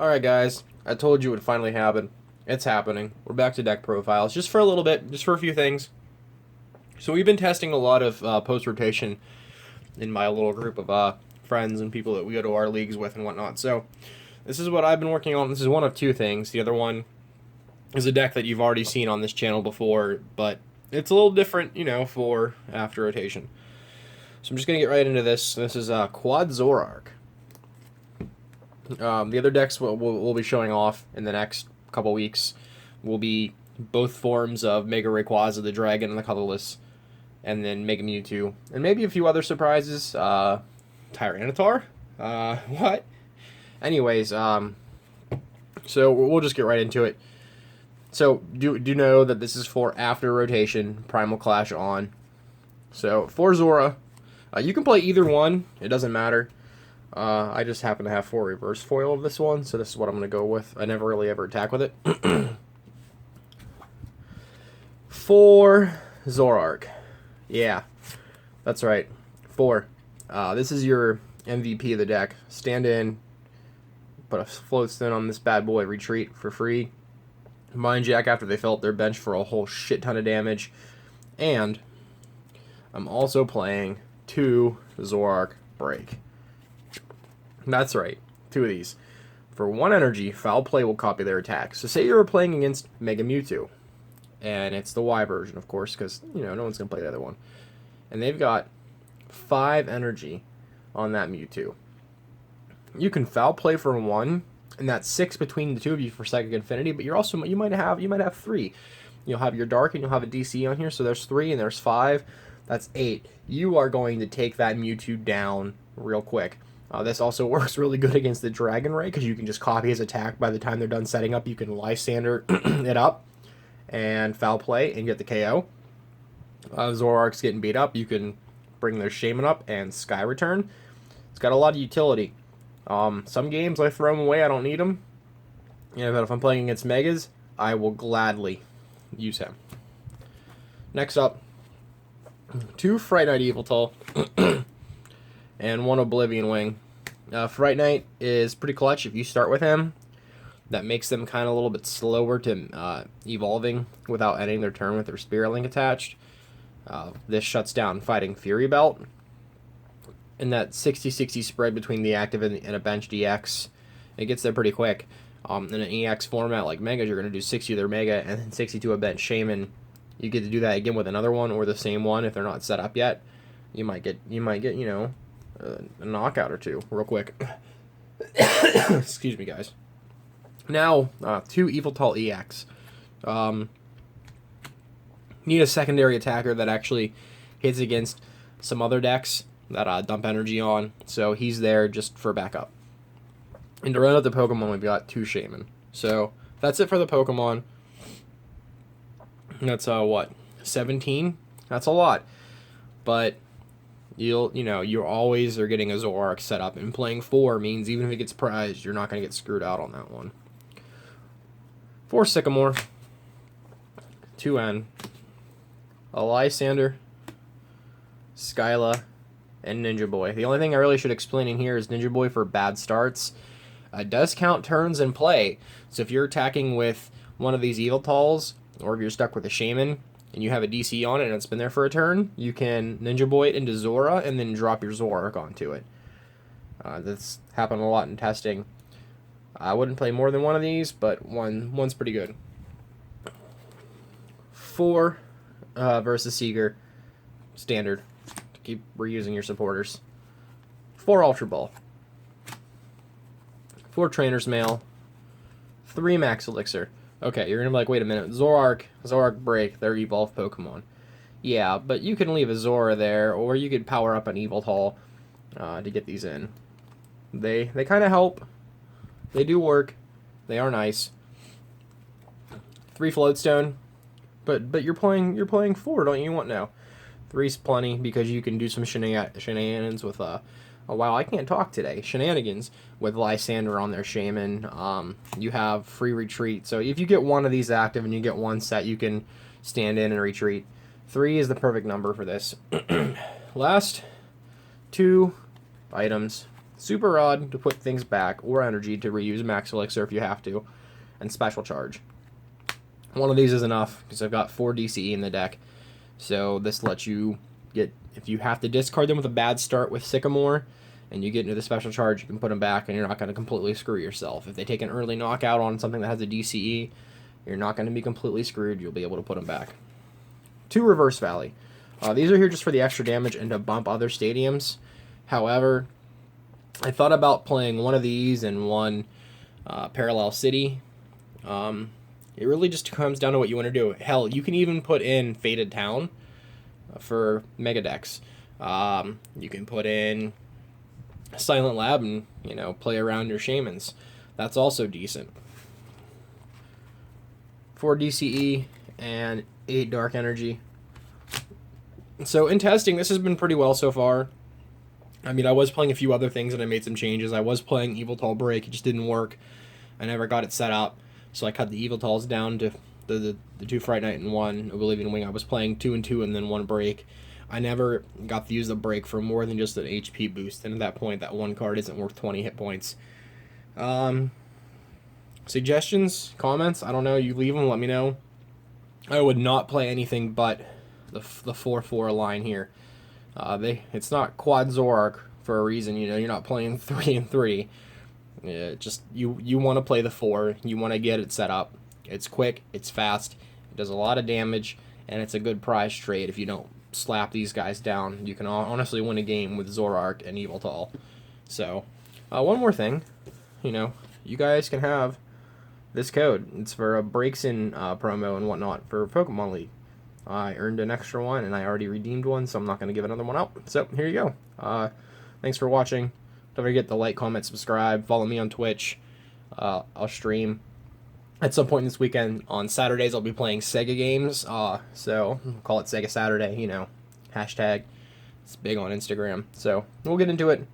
Alright guys, I told you it would finally happen. It's happening. We're back to deck profiles, just for a little bit, just for a few things. So we've been testing a lot of post-rotation in my little group of friends and people that we go to our leagues with and whatnot. So this is what I've been working on. This is one of two things. The other one is a deck that you've already seen on this channel before, but it's a little different, you know, for after rotation. So I'm just going to get right into this. This is Quad Zoroark. The other decks we'll be showing off in the next couple weeks will be both forms of Mega Rayquaza, the Dragon and the Colorless, and then Mega Mewtwo, and maybe a few other surprises. Tyranitar? What? Anyways, so we'll just get right into it. So do know that this is for after rotation, Primal Clash on. So for Zora, you can play either one. It doesn't matter. I just happen to have 4 reverse foil of this one, so this is what I'm going to go with. I never really ever attack with it. For Zoroark. Yeah, that's right. 4. This is your MVP of the deck. Stand in, put a float stone on this bad boy, retreat for free. Mind Jack after they fill up their bench for a whole shit ton of damage. And I'm also playing 2 Zoroark Break. That's right, 2 of these. For 1 energy, Foul Play will copy their attack. So say you're playing against Mega Mewtwo, and it's the Y version, of course, because, you know, no one's going to play the other one. And they've got 5 energy on that Mewtwo. You can Foul Play for 1, and that's 6 between the 2 of you for Psychic Infinity, but you might have 3. You'll have your Dark, and you'll have a DC on here, so there's 3, and there's 5. That's 8. You are going to take that Mewtwo down real quick. This also works really good against the Dragon Ray, because you can just copy his attack. By the time they're done setting up, you can Lysander it up and Foul Play and get the KO. Zoroark's getting beat up. You can bring their Shaman up and Sky Return. It's got a lot of utility. Some games I throw them away. I don't need them. Yeah, but if I'm playing against Megas, I will gladly use him. Next up, 2 Fright Night Yveltal and 1 Oblivion Wing. Fright Night is pretty clutch if you start with him. That makes them kind of a little bit slower to evolving without ending their turn with their Spirit Link attached. This shuts down Fighting Fury Belt. And that 60-60 spread between the active and a bench DX, it gets there pretty quick. In an EX format like Mega, you're going to do 60 to their Mega and then 60 to a bench Shaman. You get to do that again with another one or the same one if they're not set up yet. You might get you know, a knockout or 2 real quick. Excuse me, guys. Now, 2 Yveltal EX. Need a secondary attacker that actually hits against some other decks that dump energy on, so he's there just for backup. And to run out the Pokemon, we've got 2 Shaman. So that's it for the Pokemon. That's what, 17? That's a lot, but you always are getting a Zoroark set up, and playing 4 means even if it gets prized, you're not going to get screwed out on that one. 4 Sycamore, 2N, a Lysander, Skyla, and Ninja Boy. The only thing I really should explain in here is Ninja Boy for bad starts does count turns in play. So if you're attacking with one of these Yveltals, or if you're stuck with a Shaman, and you have a DC on it and it's been there for a turn, you can Ninja Boy it into Zora and then drop your Zoroark onto it. That's happened a lot in testing. I wouldn't play more than 1 of these, but one's pretty good. 4 versus Seeger, standard. To keep reusing your supporters. 4 Ultra Ball. 4 Trainer's Mail. 3 Max Elixir. Okay, you're going to be like, wait a minute, Zoroark Break, they're evolved Pokemon. Yeah, but you can leave a Zora there, or you could power up an Yveltal to get these in. They kind of help. They do work. They are nice. 3 Floatstone. But you're playing 4, don't you want now? 3's plenty, because you can do some shenanigans with wow, I can't talk today. Shenanigans with Lysander on their Shaman. You have free retreat. So if you get 1 of these active and you get 1 set, you can stand in and retreat. 3 is the perfect number for this. Last 2 items Super Rod to put things back, or Energy to reuse Max Elixir if you have to, and Special Charge. One of these is enough, because I've got 4 DCE in the deck, so this lets you get, if you have to discard them with a bad start with Sycamore, and you get into the Special Charge, you can put them back, and you're not going to completely screw yourself. If they take an early knockout on something that has a DCE, you're not going to be completely screwed. You'll be able to put them back. 2 Reverse Valley. These are here just for the extra damage and to bump other stadiums. However, I thought about playing one of these and one Parallel City. It really just comes down to what you want to do. Hell, you can even put in Fated Town for Mega Decks. You can put in Silent Lab and, you know, play around your Shamans. That's also decent. 4 DCE and 8 Dark Energy. So in testing, this has been pretty well so far. I mean, I was playing a few other things and I made some changes. I was playing Eviltal Break. It just didn't work. I never got it set up. So I cut the Eviltals down to the 2 Fright Night and 1 Oblivion Wing. I was playing 2 and 2 and then 1 Break. I never got to use the Break for more than just an HP boost. And at that point, that 1 card isn't worth 20 hit points. Suggestions, comments, I don't know. You leave them, let me know. I would not play anything but the 4-4 line here. It's not quad Zoroark for a reason, you know. You're not playing 3 and 3. Just you want to play the 4. You want to get it set up. It's quick, it's fast, it does a lot of damage, and it's a good prize trade. If you don't slap these guys down, you can honestly win a game with Zoroark and Eviltal. So, one more thing, you know, you guys can have this code. It's for a breaks-in promo and whatnot for Pokemon League. I earned an extra one, and I already redeemed one, so I'm not going to give another one out. So, here you go. Thanks for watching. Don't forget to like, comment, subscribe. Follow me on Twitch. I'll stream at some point this weekend. On Saturdays, I'll be playing Sega games. So, we'll call it Sega Saturday, you know. Hashtag. It's big on Instagram. So, we'll get into it.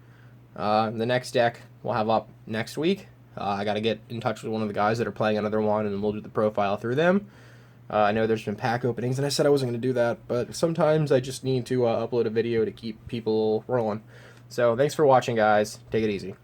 The next deck we'll have up next week. I got to get in touch with one of the guys that are playing another one, and we'll do the profile through them. I know there's been pack openings, and I said I wasn't going to do that, but sometimes I just need to upload a video to keep people rolling. So, thanks for watching, guys. Take it easy.